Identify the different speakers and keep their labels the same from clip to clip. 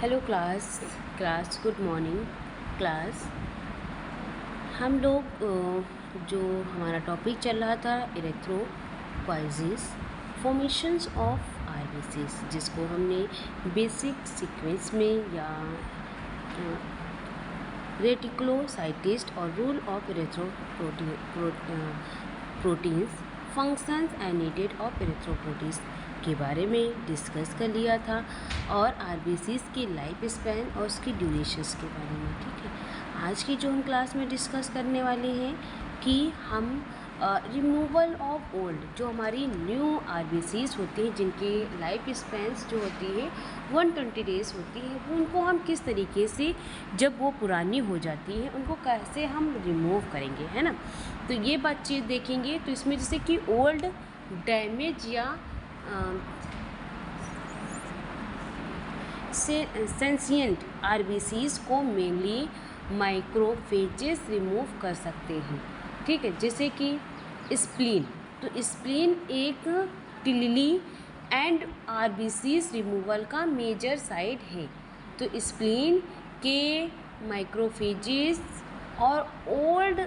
Speaker 1: Hello class good morning class. हम लोग जो हमारा टॉपिक चल रहा था इरेथ्रोपोइसिस फॉर्मेशंस ऑफ आरबीसीज, जिसको हमने बेसिक सीक्वेंस में या रेटिकुलोसाइटिस्ट और rule of proteins functions and needed off erythropoiesis के बारे में डिस्कस कर लिया था, और आरबीसीज की लाइफ स्पैन और उसकी ड्यूरेशंस के बारे में। ठीक है, आज की जो हम क्लास में डिस्कस करने वाले हैं कि हम रिमूवल ऑफ ओल्ड, जो हमारी न्यू आरबीसीज होती हैं जिनकी लाइफ स्पैन्स जो होती है 120 डेज़ होती है, वो उनको हम किस तरीके से, जब वो पुरानी हो जाती है, उनको कैसे हम रिमूव करेंगे, है ना। तो ये बातचीत देखेंगे। तो इसमें जैसे कि ओल्ड डैमेज या सेंसिएंट आरबीसीज को मेनली माइक्रोफेजेस रिमूव कर सकते हैं। ठीक है, जैसे कि स्प्लीन। तो स्प्लीन एक टिलली एंड आरबीसीज रिमूवल का मेजर साइट है। तो स्प्लीन के माइक्रोफेजेस और ओल्ड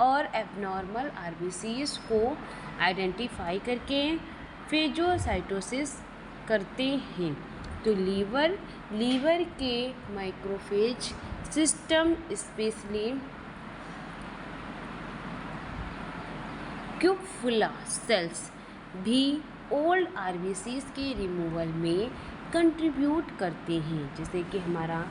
Speaker 1: और एबनॉर्मल आरबीसीज को आइडेंटिफाई करके फेजोसाइटोसिस करते हैं। तो लीवर के माइक्रोफेज सिस्टम स्पेशली क्यूबफुला सेल्स भी ओल्ड आरबीसीज के रिमूवल में कंट्रीब्यूट करते हैं। जैसे कि हमारा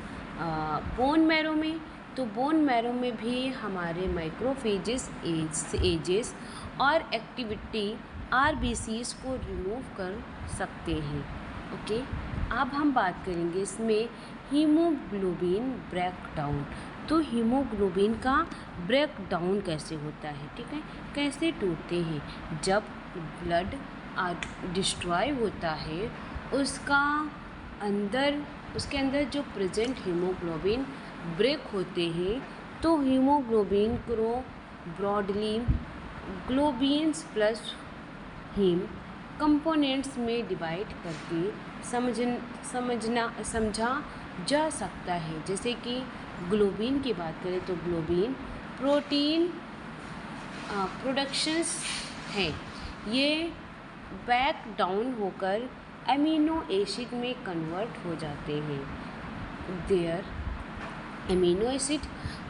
Speaker 1: बोन मैरो में, तो बोन मैरो में भी हमारे माइक्रोफेजेस एजेस और एक्टिविटी आरबीसीज को रिमूव कर सकते हैं। ओके, अब हम बात करेंगे इसमें हीमोग्लोबिन ब्रेकडाउन। तो हीमोग्लोबिन का ब्रेकडाउन कैसे होता है, ठीक है, कैसे टूटते हैं। जब ब्लड डिस्ट्रॉय होता है, उसके अंदर जो प्रेजेंट हीमोग्लोबिन ब्रेक होते हैं, तो हीमोग्लोबिन को ब्रॉडली ग्लोबिन्स प्लस हीम कंपोनेंट्स में डिवाइड करके समझा जा सकता है। जैसे कि ग्लोबिन की बात करें तो ग्लोबिन प्रोटीन प्रोडक्शंस हैं, ये बैक डाउन होकर अमीनो एसिड में कन्वर्ट हो जाते हैं। देयर अमीनो एसिड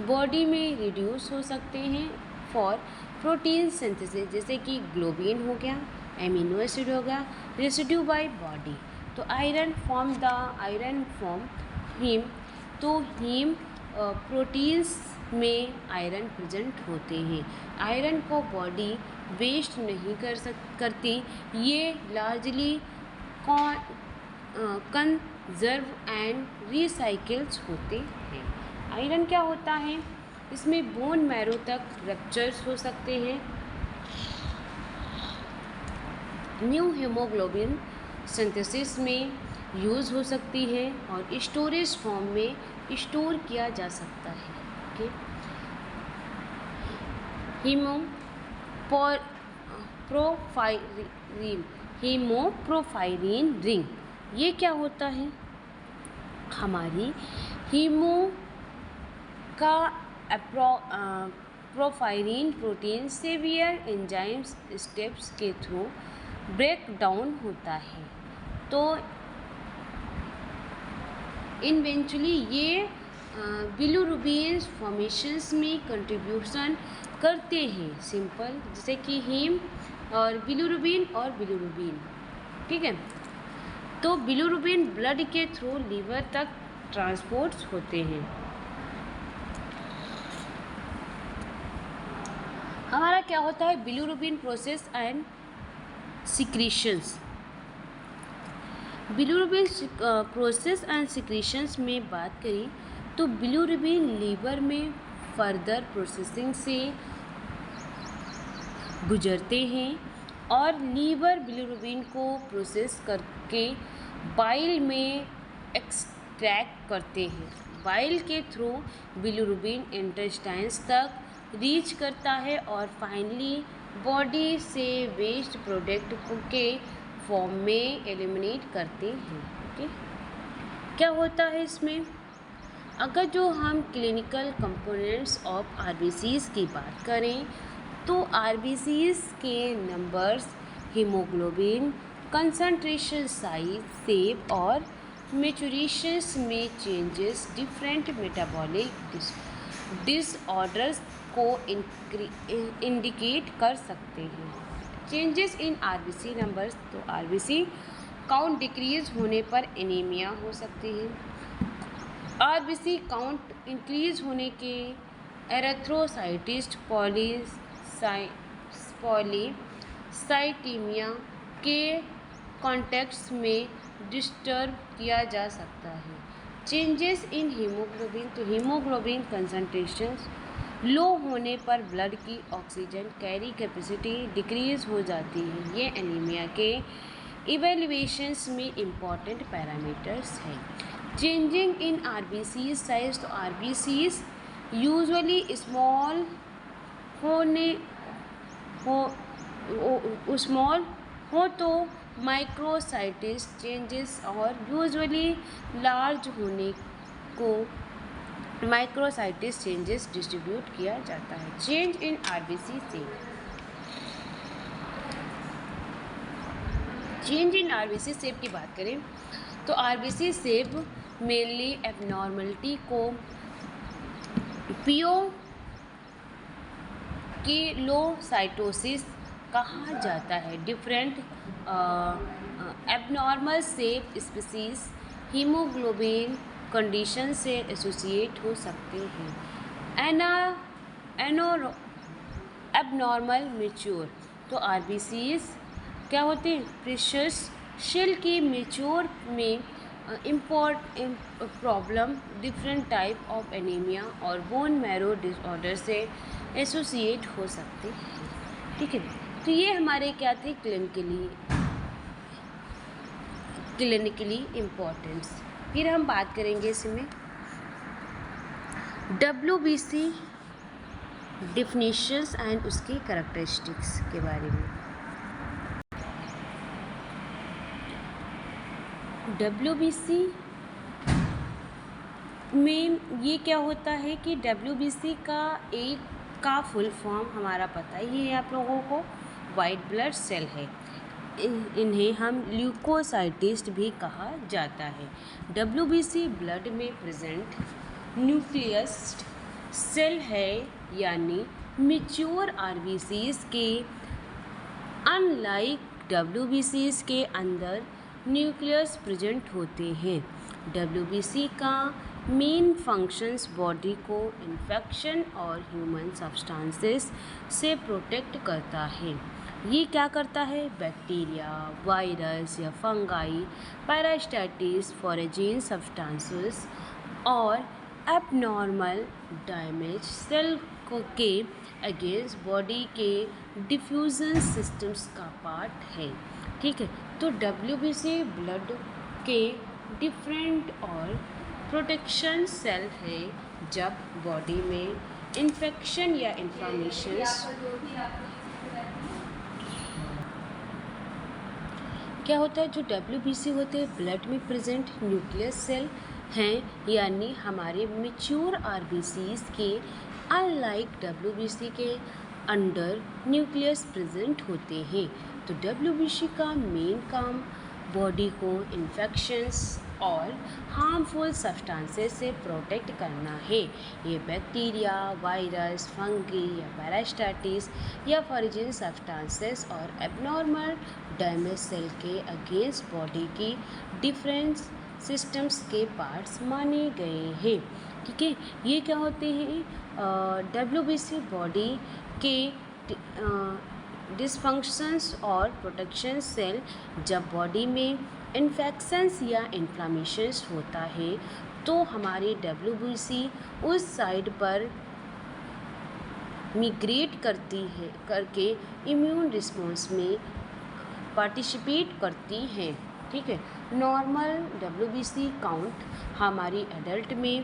Speaker 1: बॉडी में रिड्यूस हो सकते हैं फॉर प्रोटीन सिंथेसिस। जैसे कि ग्लोबिन हो गया, एमिनो एसिड हो गया, रेसिड्यू बाय बॉडी। तो आयरन फॉर्म हीम। तो हीम प्रोटीन्स में आयरन प्रेजेंट होते हैं। आयरन को बॉडी वेस्ट नहीं करती, ये लार्जली कंजर्व एंड रिसाइकिल्स होते हैं। आयरन क्या होता है, इसमें बोन मैरो तक रप्चर्स हो सकते हैं। न्यू हीमोग्लोबिन सिंथेसिस में यूज़ हो सकती है और स्टोरेज फॉर्म में स्टोर किया जा सकता है। ओके, हीमोप्रोफाइरिन रिंग, ये क्या होता है, हमारी हीमो का porphyrin protein several enzymes steps के थ्रू ब्रेक डाउन होता है। तो इवेंचुअली ये बिलिरुबिन फॉर्मेशंस में कंट्रीब्यूशन करते हैं। सिंपल, जैसे कि हीम और बिलिरुबिन ठीक है। तो बिलिरुबिन ब्लड के थ्रू लीवर तक ट्रांसपोर्ट होते हैं। हमारा क्या होता है, bilirubin process and secretions. Bilirubin process and secretions में बात करें तो बिलिरुबिन लीवर में फर्दर प्रोसेसिंग से गुजरते हैं और लीवर बिलिरुबिन को प्रोसेस करके बाइल में एक्सट्रैक्ट करते हैं। बाइल के थ्रू बिलिरुबिन इंटेस्टाइन्स तक रीच करता है और फाइनली बॉडी से वेस्ट प्रोडक्ट के फॉर्म में एलिमिनेट करते हैं। ओके, क्या होता है इसमें? अगर जो हम क्लिनिकल कंपोनेंट्स ऑफ आरबीसीज़ की बात करें तो आरबीसीज़ के numbers, haemoglobin concentration, size, shape और मैच्योरेशंस में चेंजेस डिफरेंट मेटाबॉलिक डिसऑर्डर्स को इंडिकेट कर सकते हैं। चेंजेस इन आरबीसी नंबर्स, तो आरबीसी काउंट डिक्रीज होने पर एनीमिया हो सकती है। आरबीसी काउंट इंक्रीज होने के एरेथ्रोसाइटिस पॉलीसाइटीमिया के कॉन्टेक्स्ट में डिस्टर्ब किया जा सकता है। चेंजेस इन हीमोग्लोबिन, तो हीमोग्लोबिन कंसंट्रेशंस लो होने पर ब्लड की ऑक्सीजन कैरी कैपेसिटी डिक्रीज हो जाती है। ये एनीमिया के इवेल्युएशंस में इम्पॉर्टेंट पैरामीटर्स हैं। चेंजिंग इन आरबीसी साइज, तो आरबीसी यूजुअली स्मॉल हो तो माइक्रोसाइटिस चेंजेस और यूजुअली लार्ज होने को माइक्रोसाइटिस चेंजेस डिस्ट्रीब्यूट किया जाता है। Change in RBC shape, change in RBC shape की बात करें तो आरबीसी शेप मेनली एबनॉर्मलिटी को पीओ की लोसाइटोसिस कहा जाता है। Different abnormal shape species haemoglobin condition से एसोसिएट हो सकते हैं। एबनॉर्मल मैच्योर, तो आरबीसीज क्या होते हैं? प्रेशस शेल की मैच्योर में problem different type of anaemia और बोन मैरो डिसऑर्डर से एसोसिएट हो सकते हैं। ठीक है, तो ये हमारे क्या थे? Clinically importance. फिर हम बात करेंगे इसमें WBC डिफिनीशंस एंड उसकी कैरेक्टरिस्टिक्स के बारे में। WBC में ये क्या होता है कि WBC का फुल फॉर्म हमारा पता ही है आप लोगों को, वाइट ब्लड सेल है। इन्हें हम ल्यूकोसाइटिस्ट भी कहा जाता है। WBC ब्लड में प्रेजेंट न्यूक्लियस्ड सेल है, यानी मैच्योर आरबीसीज के अनलाइक WBCs के अंदर न्यूक्लियस प्रेजेंट होते हैं। WBC का मेन फंक्शंस बॉडी को इन्फेक्शन और ह्यूमन सब्सटेंसेस से प्रोटेक्ट करता है। ये क्या करता है? बैक्टीरिया, वायरस या फंगाई, पैरास्टाइटिस, फॉरेजिन सब्सटेंसेस और एबनॉर्मल डैमेज सेल के अगेंस्ट बॉडी के डिफ्यूजन सिस्टम्स का पार्ट है। ठीक है, तो WBC ब्लड के डिफरेंट और प्रोटेक्शन सेल है। जब बॉडी में इन्फेक्शन या इन्फ्लामेशन क्या होता है? जो WBC होते हैं ब्लड में प्रेजेंट न्यूक्लियस सेल हैं, यानी हमारे मैच्योर आरबीसीज के अनलाइक WBC के अंडर न्यूक्लियस प्रेजेंट होते हैं। तो WBC का मेन काम बॉडी को इन्फेक्शंस और हार्मफुल सब्सटेंसेस से प्रोटेक्ट करना है। ये बैक्टीरिया, वायरस, फंगी या पैरास्टाइटिस या फॉरेजिन सब्सटेंसेस और एबनॉर्मल डैमेज सेल के अगेंस्ट बॉडी की डिफरेंट सिस्टम्स के पार्ट्स माने गए हैं। ठीक है, ये क्या होते हैं? WBC बॉडी के डिसफंक्शंस और प्रोटेक्शन सेल। जब बॉडी में इन्फेक्शंस या इन्फ्लामेशंस होता है तो हमारी WBC उस साइड पर मिग्रेट करके इम्यून रिस्पॉन्स में पार्टिसिपेट करती हैं। ठीक है, नॉर्मल WBC काउंट हमारी एडल्ट में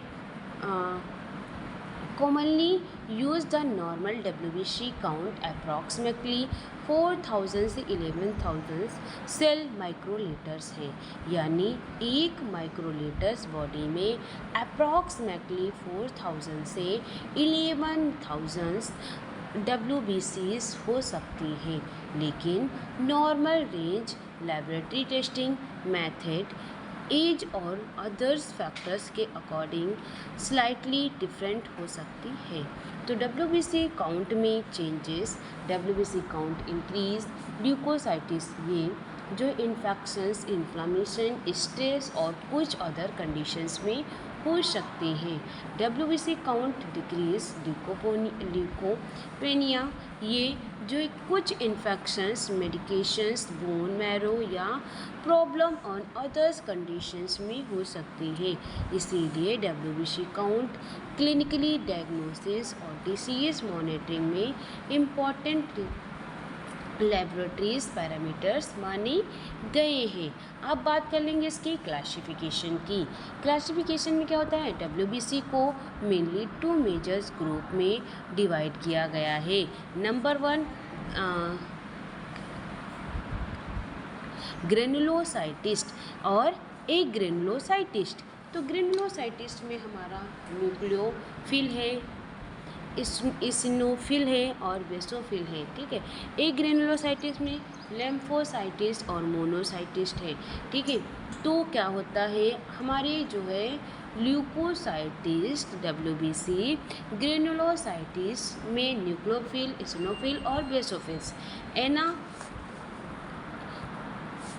Speaker 1: commonly use the normal WBC count approximately 4000 से 11000 सेल माइक्रोलीटर्स हैं, यानी एक माइक्रोलीटर्स बॉडी में अप्रॉक्सीमेटली 4000 से 11000 WBCs हो सकती हैं, लेकिन normal range laboratory testing method age और अदर्स फैक्टर्स के अकॉर्डिंग स्लाइटली डिफरेंट हो सकती है। तो WBC काउंट में changes, WBC count increase, leukocytosis, ये जो इन्फेक्शंस, इन्फ्लामेशन, स्ट्रेस और कुछ अदर कंडीशंस में हो सकते हैं। WBC काउंट डिक्रीज, ल्यूकोपेनिया, ये जो कुछ इन्फेक्शंस, मेडिकेशंस, बोन मैरो या प्रॉब्लम ऑन अदर्स कंडीशंस में हो सकती है। इसीलिए WBC काउंट क्लिनिकली डायग्नोसिस और डिसीज मॉनिटरिंग में इम्पॉर्टेंट लेबोरेटरीज पैरामीटर्स माने गए हैं। अब बात कर लेंगे इसकी क्लासिफिकेशन की। क्लासिफिकेशन में क्या होता है, WBC को मेनली 2 मेजर्स ग्रुप में डिवाइड किया गया है। नंबर 1 ग्रेनुलोसाइटिस्ट और एक ग्रेनुलोसाइटिस्ट। तो ग्रेनुलोसाइटिस्ट में हमारा न्यूक्लियोफिल है, इसिनोफिल है और बेसोफिल है, ठीक है। एक ग्रेनुलोसाइटिस में लेम्फोसाइटिस और मोनोसाइटिस्ट है, ठीक है। तो क्या होता है, हमारे जो है ल्यूकोसाइटिस्ट WBC ग्रेनुलोसाइटिस में न्यूक्लियोफिल, इसिनोफिल और बेसोफिल्स है ना।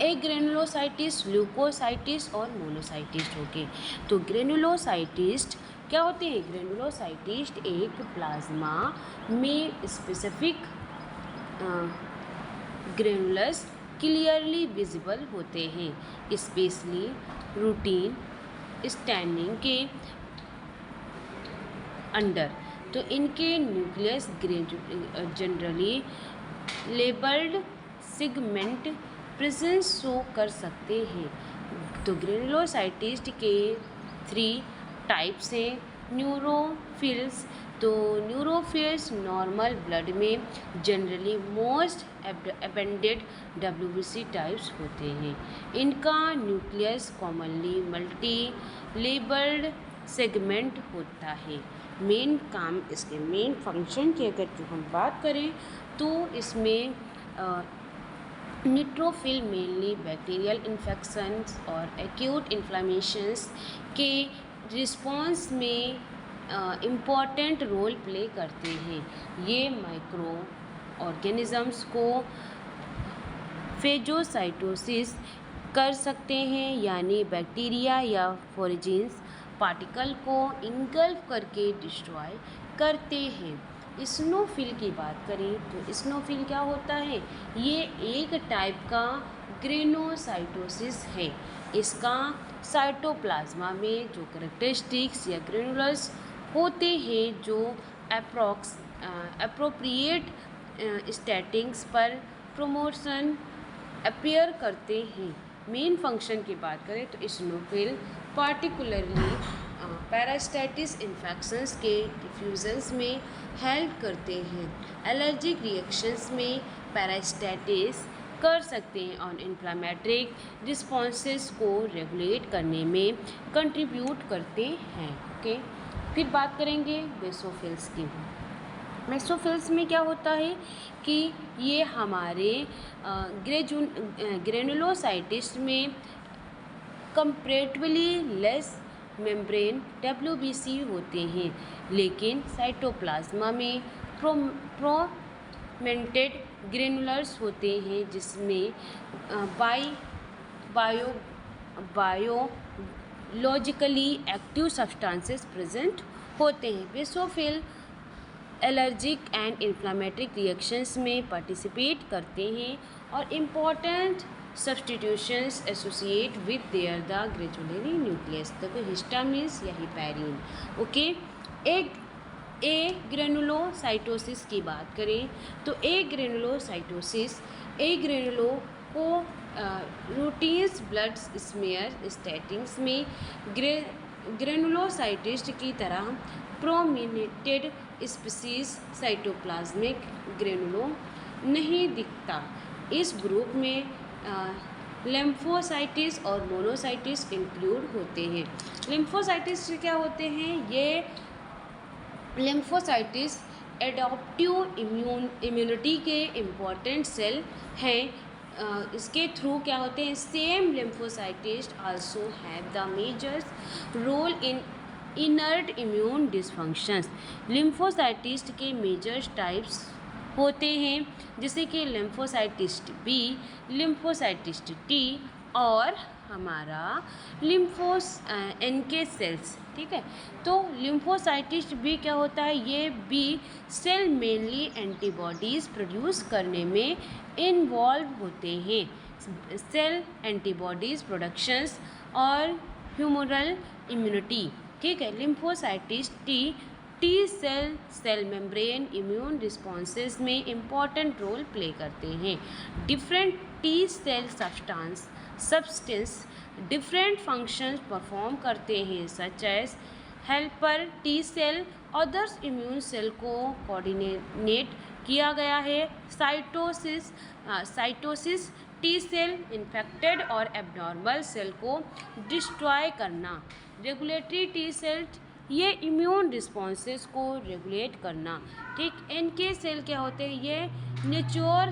Speaker 1: एक ग्रेनुलोसाइटिस, ल्यूकोसाइटिस और मोनोसाइटिस्ट हो गए। तो ग्रेनुलोसाइटिस्ट क्या होते हैं, ग्रेनुलोसाइटिस्ट एक प्लाज्मा में स्पेसिफिक ग्रेनुलस क्लियरली विजिबल होते हैं, स्पेशली रूटीन स्टैंडिंग के अंडर। तो इनके nucleus generally labelled segment presence show कर सकते हैं। तो ग्रेनुलोसाइटिस्ट के 3 टाइप्स हैं। न्यूरोफिल्स, तो न्यूरोफिल्स नॉर्मल ब्लड में generally most abundant WBC types होते हैं। इनका nucleus commonly multi labelled segment होता है। मेन काम, इसके मेन फंक्शन की अगर जो हम बात करें तो इसमें न्यूट्रोफिल मेनली बैक्टीरियल इन्फेक्शंस और एक्यूट इन्फ्लामेशंस के रिस्पॉन्स में इम्पॉर्टेंट रोल प्ले करते हैं। ये माइक्रो ऑर्गेनिज़म्स को फेजोसाइटोसिस कर सकते हैं, यानी बैक्टीरिया या फोरेजिन्स पार्टिकल को इंगल्फ करके डिस्ट्रॉय करते हैं। स्नोफिल की बात करें तो स्नोफिल क्या होता है, ये एक टाइप का ग्रेनोसाइटोसिस है। इसका साइटोप्लाज्मा में जो कैरेक्टरिस्टिक्स या ग्रेनुलस होते हैं जो अप्रोप्रिएट स्टैटिंग्स पर प्रमोशन अपीयर करते हैं। मेन फंक्शन की बात करें तो स्नोफिल पार्टिकुलरली पैरास्टाइटिस इन्फेक्शंस के डिफ्यूजन्स में हेल्प करते हैं। एलर्जिक रिएक्शंस में पैरास्टाइटिस कर सकते हैं और इन्फ्लामेटरी रिस्पॉन्सेस को रेगुलेट करने में कंट्रीब्यूट करते हैं। ओके, फिर बात करेंगे बेसोफिल्स की। बेसोफिल्स में क्या होता है कि ये हमारे ग्रेनुलोसाइटिस में कंपैरेटिवली लेस मेम्ब्रेन WBC होते हैं, लेकिन साइटोप्लाज्मा में प्रोमेंटेड ग्रेनुलर्स होते हैं जिसमें बायोलॉजिकली एक्टिव सब्सटेंसेस प्रेजेंट होते हैं। Basophil allergic and inflammatory reactions में पार्टिसिपेट करते हैं और important substitutions associate with their the granular nucleus, तो हिस्टामिन्स या हिपैरिन। ओके, एक ग्रेनुलोसाइटोसिस की बात करें तो ग्रेनुलो को रूटीन्स ब्लड स्मेयर स्टैटिंग्स में ग्रेनुलोसाइटिस्ट की तरह प्रोमिनेटेड स्पीसीज साइटोप्लाज्मिक ग्रेनुलो नहीं दिखता। इस ग्रुप में लिम्फोसाइटिस और मोनोसाइटिस इंक्लूड होते हैं। लिम्फोसाइटिस क्या होते हैं? ये लिम्फोसाइटिस एडॉप्टिव इम्यूनिटी के इम्पॉर्टेंट सेल हैं। इसके थ्रू क्या होते हैं? Same lymphocytes also have the majors role in inert immune dysfunctions. Lymphocytes के मेजर्स टाइप्स होते हैं जैसे कि लिम्फोसाइटिस्ट बी, लिम्फोसाइटिस्ट टी और हमारा लिम्फोस एनके सेल्स। ठीक है, तो लिम्फोसाइटिस्ट बी क्या होता है? ये B cell mainly antibodies produce करने में इन्वॉल्व होते हैं। सेल एंटीबॉडीज़ प्रोडक्शंस और ह्यूमरल इम्यूनिटी। ठीक है, lymphocytes T cell membrane immune responses में इम्पॉर्टेंट रोल प्ले करते हैं। Different T cell substance different functions perform करते हैं such as helper T cell others immune cell को कोऑर्डिनेट किया गया है। साइटोसिस टी सेल इन्फेक्टेड और एब्नॉर्मल सेल को डिस्ट्रॉय करना। रेगुलेटरी टी सेल ये इम्यून रिस्पॉन्सेस को रेगुलेट करना। ठीक, एनके सेल क्या होते हैं? ये natural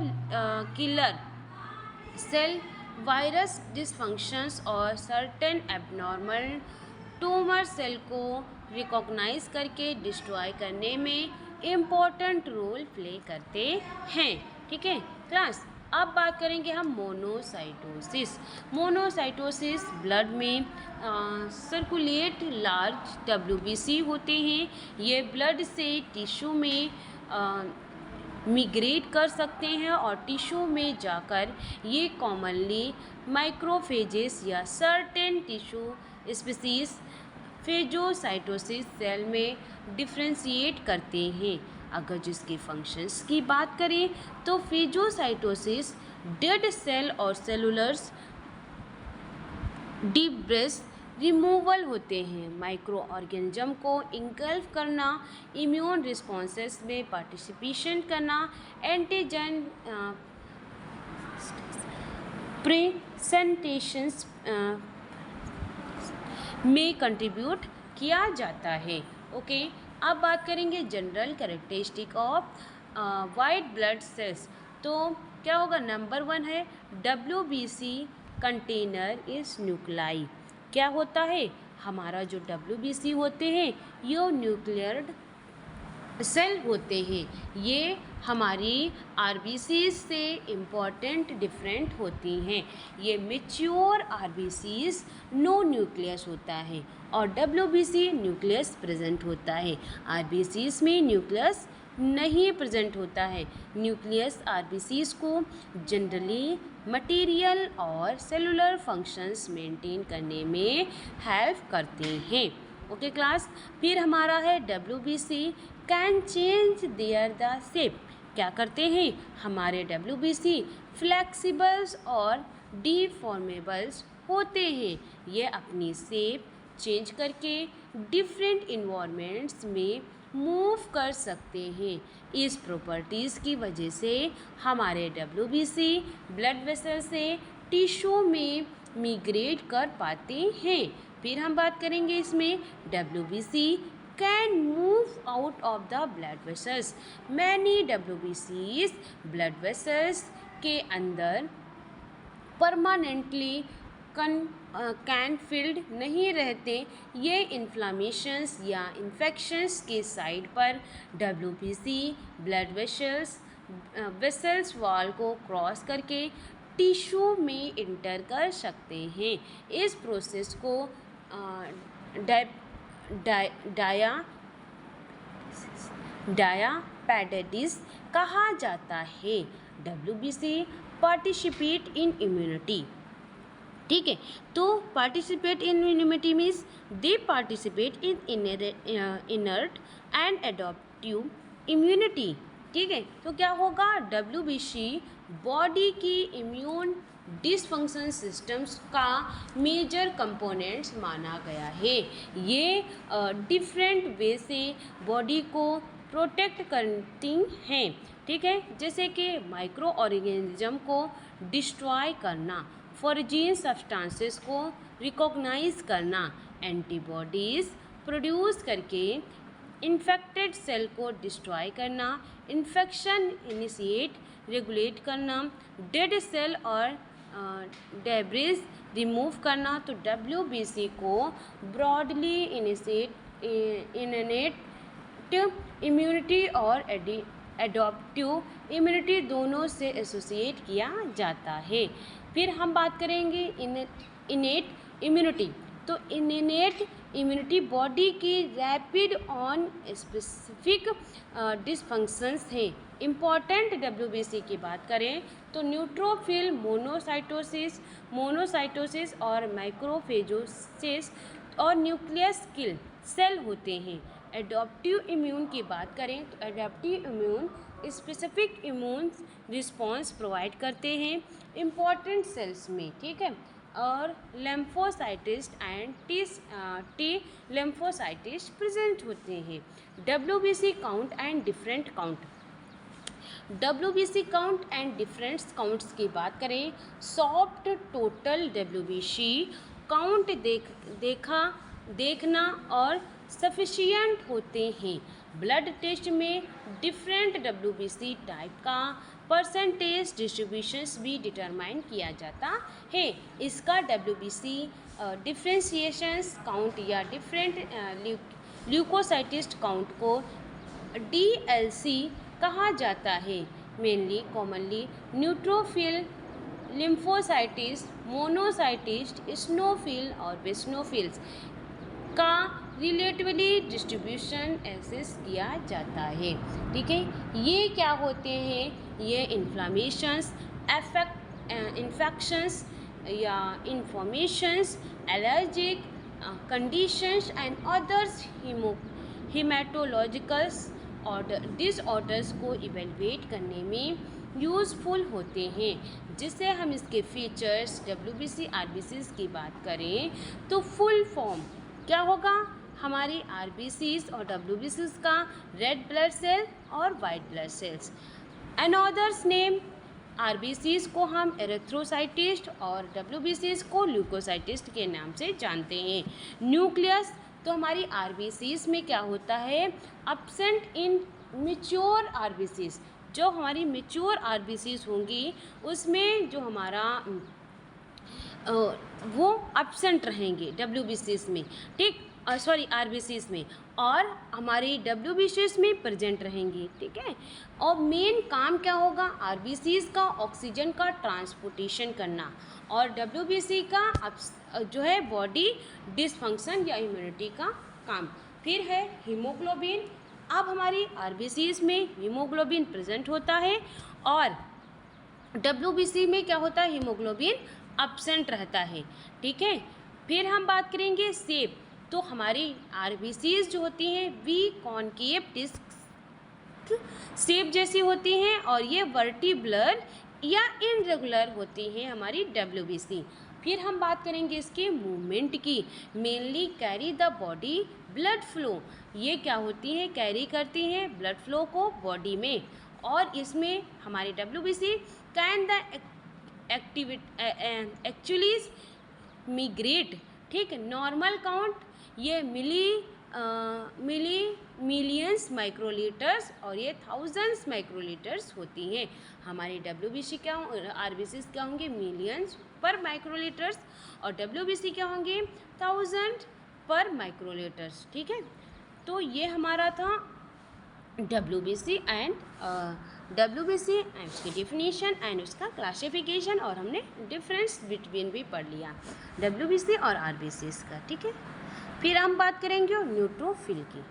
Speaker 1: killer cell virus dysfunctions और सर्टेन एबनॉर्मल ट्यूमर सेल को रिकॉग्नाइज करके डिस्ट्रॉय करने में इम्पॉर्टेंट रोल प्ले करते हैं। ठीक है क्लास, अब बात करेंगे हम मोनोसाइटोसिस। मोनोसाइटोसिस ब्लड में सर्कुलेट लार्ज WBC होते हैं। ये ब्लड से टिश्यू में मिग्रेट कर सकते हैं और टिश्यू में जाकर ये कॉमनली माइक्रोफेजेस या सर्टेन टिश्यू स्पीसीज फेजोसाइटोसिस सेल में डिफ्रेंशिएट करते हैं। अगर जिसके फंक्शंस की बात करें तो फेजोसाइटोसिस डेड सेल और सेलुलर्स डिब्रेस रिमूवल होते हैं। माइक्रो ऑर्गेनिज्म को इंगल्फ करना, इम्यून रिस्पॉन्सेस में पार्टिसिपेशन करना, एंटीजन प्रेजेंटेशंस में कंट्रीब्यूट किया जाता है। ओके, अब बात करेंगे general characteristic of white blood cells. तो क्या होगा? नंबर 1 है WBC कंटेनर इज न्यूक्लाई। क्या होता है? हमारा जो WBC होते हैं ये न्यूक्लियर सेल होते हैं। ये हमारी RBC से इम्पॉर्टेंट डिफरेंट होती हैं। ये मैच्योर RBCs नो न्यूक्लियस होता है और WBC न्यूक्लियस प्रेजेंट होता है। RBCs में न्यूक्लियस नहीं प्रेजेंट होता है। न्यूक्लियस RBCs को जनरली मटेरियल और सेलुलर फंक्शंस मेंटेन करने में हेल्प करते हैं। ओके क्लास, फिर हमारा है WBC can change their the shape. क्या करते हैं? हमारे WBC फ्लेक्सिबल्स और डिफॉर्मेबल्स होते हैं। ये अपनी शेप चेंज करके डिफरेंट इन्वायरमेंट्स में मूव कर सकते हैं। इस प्रॉपर्टीज़ की वजह से हमारे WBC ब्लड वेसल से टिश्यू में मिग्रेट कर पाते हैं। फिर हम बात करेंगे इसमें WBC can move out of the blood vessels. Many WBCs blood vessels के अंदर परमानेंटली कैन फिल्ड नहीं रहते। ये इन्फ्लामेशंस या इन्फेक्शंस के साइड पर WBC ब्लड वेसल्स वॉल को क्रॉस करके टिश्यू में इंटर कर सकते हैं। इस प्रोसेस को डायापेटाइटिस कहा जाता है। WBC participate in immunity. ठीक है, तो participate in immunity means they participate in inert and adaptive immunity. ठीक है, तो क्या होगा? WBC बॉडी की इम्यून डिसफंक्शन सिस्टम्स का मेजर कंपोनेंट्स माना गया है। ये डिफरेंट वे से बॉडी को प्रोटेक्ट करती हैं, ठीक है, जैसे कि माइक्रो ऑर्गेनिज्म को डिस्ट्रॉय करना, फॉरेन सब्सटेंसेस को रिकॉग्नाइज करना, एंटीबॉडीज़ प्रोड्यूस करके इन्फेक्टेड सेल को डिस्ट्रॉय करना, इन्फेक्शन इनिशिएट रेगुलेट करना, डेड सेल और डेब्रिस रिमूव करना। तो WBC को ब्रॉडली इनेट इम्यूनिटी और एडॉप्टिव इम्यूनिटी दोनों से एसोसिएट किया जाता है। फिर हम बात करेंगे इनेट इम्यूनिटी। तो इनेट इम्यूनिटी बॉडी की रैपिड ऑन स्पेसिफिक डिसफंक्शंस है। इम्पॉर्टेंट WBC की बात करें तो न्यूट्रोफिल, मोनोसाइटोसिस और माइक्रोफेजोसिस और न्यूक्लियस किल सेल होते हैं। एडॉप्टिव इम्यून की बात करें तो adaptive immune specific immune response provide करते हैं इम्पॉर्टेंट सेल्स में, ठीक है, और लेम्फोसाइटिस्ट एंड टी लेम्फोसाइटिस्ट प्रेजेंट होते हैं। WBC count and different count. WBC count and different counts की बात करें, सॉफ्ट टोटल WBC काउंट देखना और सफिशिएंट होते हैं। ब्लड टेस्ट में डिफरेंट WBC टाइप का परसेंटेज डिस्ट्रीब्यूशंस भी डिटरमाइन किया जाता है। इसका WBC डिफ्रेंशिएशंस काउंट या डिफरेंट ल्यूकोसाइटिस्ट काउंट को DLC कहा जाता है। मेनली कॉमनली न्यूट्रोफिल, लिम्फोसाइटिस, मोनोसाइटिस्ट, स्नोफिल और बेसनोफिल्स का रिलेटिवली डिस्ट्रीब्यूशन एसेस किया जाता है, ठीक है। ये क्या होते हैं, ये इन्फ्लामेशंस, इन्फेक्शंस या informations, allergic conditions and others haematologicals disorders को इवेलुएट करने में यूज़फुल होते हैं। जिससे हम इसके फीचर्स WBC RBCs की बात करें तो फुल फॉर्म क्या होगा, हमारी RBCs और WBCs का रेड ब्लड सेल और white blood cells. Another's name, RBCs को हम एरिथ्रोसाइटिस्ट और WBCs को ल्यूकोसाइटिस्ट के नाम से जानते हैं। न्यूक्लियस, तो हमारी RBCs में क्या होता है, एब्सेंट इन मैच्योर RBCs। जो हमारी मैच्योर RBCs होंगी उसमें जो हमारा वो एब्सेंट रहेंगे WBCs में, ठीक, सॉरी RBCs में, और हमारी WBCs में प्रेजेंट रहेंगी, ठीक है। और मेन काम क्या होगा, RBCs का ऑक्सीजन का ट्रांसपोर्टेशन करना और WBC का जो है बॉडी डिसफंक्शन या इम्यूनिटी का काम। फिर है हीमोग्लोबिन। अब हमारी RBCs में हीमोग्लोबिन प्रेजेंट होता है और WBC में क्या होता है, हीमोग्लोबिन एब्सेंट रहता है, ठीक है। फिर हम बात करेंगे शेप। तो हमारी RBCs जो होती हैं वी कॉन्केव डिस्क शेप जैसी होती हैं और ये वर्टिब्रल या इनरेगुलर होती हैं हमारी WBC। फिर हम बात करेंगे इसके मूवमेंट की। Mainly carry the body blood flow, ये क्या होती हैं, कैरी करती हैं ब्लड फ्लो को बॉडी में। और इसमें हमारी WBC कैन द एक्चुअली मिग्रेट, ठीक, नॉर्मल काउंट ये मिलियंस माइक्रोलीटर्स और ये थाउजेंड्स माइक्रोलीटर्स होती हैं। हमारी WBC क्या RBCs क्या होंगे, मिलियंस पर माइक्रोलीटर्स, और WBC क्या होंगे, 1000 पर माइक्रोलीटर्स, ठीक है। तो ये हमारा था WBC एंड उसकी डिफिनीशन एंड उसका क्लासिफिकेशन, और हमने डिफरेंस बिटवीन भी पढ़ लिया WBC और RBCs का, ठीक है। फिर हम बात करेंगे न्यूट्रोफिल की।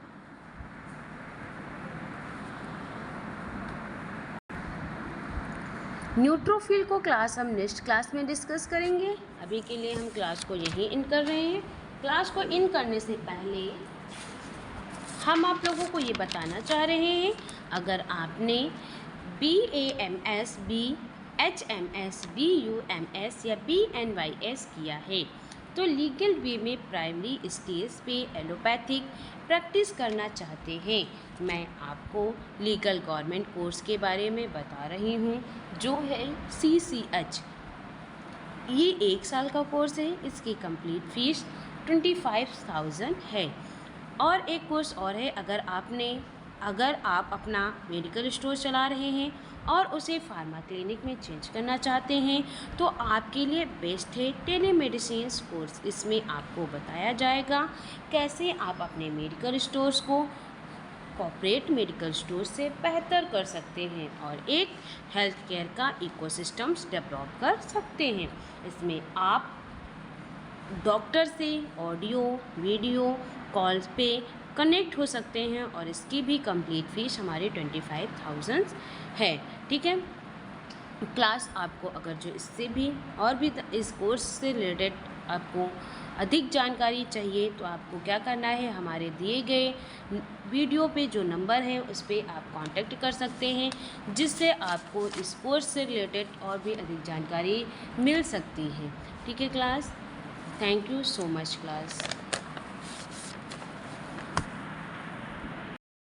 Speaker 1: न्यूट्रोफिल को क्लास हम नेक्स्ट क्लास में डिस्कस करेंगे। अभी के लिए हम क्लास को यहीं इन कर रहे हैं। क्लास को इन करने से पहले हम आप लोगों को ये बताना चाह रहे हैं, अगर आपने BAMS, HMS, BUMS या BNYS किया है। तो लीगल वे में प्राइमरी स्टेज पे एलोपैथिक प्रैक्टिस करना चाहते हैं। मैं आपको लीगल गवर्नमेंट कोर्स के बारे में बता रही हूँ, जो है CCH। ये 1 साल का कोर्स है। इसकी कंप्लीट फीस 25,000 है। और एक कोर्स और है, अगर आप अपना मेडिकल स्टोर चला रहे हैं और उसे फार्मा क्लिनिक में चेंज करना चाहते हैं तो आपके लिए बेस्ट है टेलीमेडिसिन कोर्स। इसमें आपको बताया जाएगा कैसे आप अपने मेडिकल स्टोर्स को कॉर्पोरेट मेडिकल स्टोर से बेहतर कर सकते हैं और एक हेल्थ केयर का इकोसिस्टम्स डेवलप कर सकते हैं। इसमें आप डॉक्टर से ऑडियो वीडियो कॉल्स पे कनेक्ट हो सकते हैं और इसकी भी कंप्लीट फीस हमारी 25,000 है। ठीक है क्लास, आपको अगर जो इससे भी और भी इस कोर्स से रिलेटेड आपको अधिक जानकारी चाहिए तो आपको क्या करना है, हमारे दिए गए वीडियो पे जो नंबर है उस पर आप कांटेक्ट कर सकते हैं, जिससे आपको इस कोर्स से रिलेटेड और भी अधिक जानकारी मिल सकती है। ठीक है class, thank you so much class.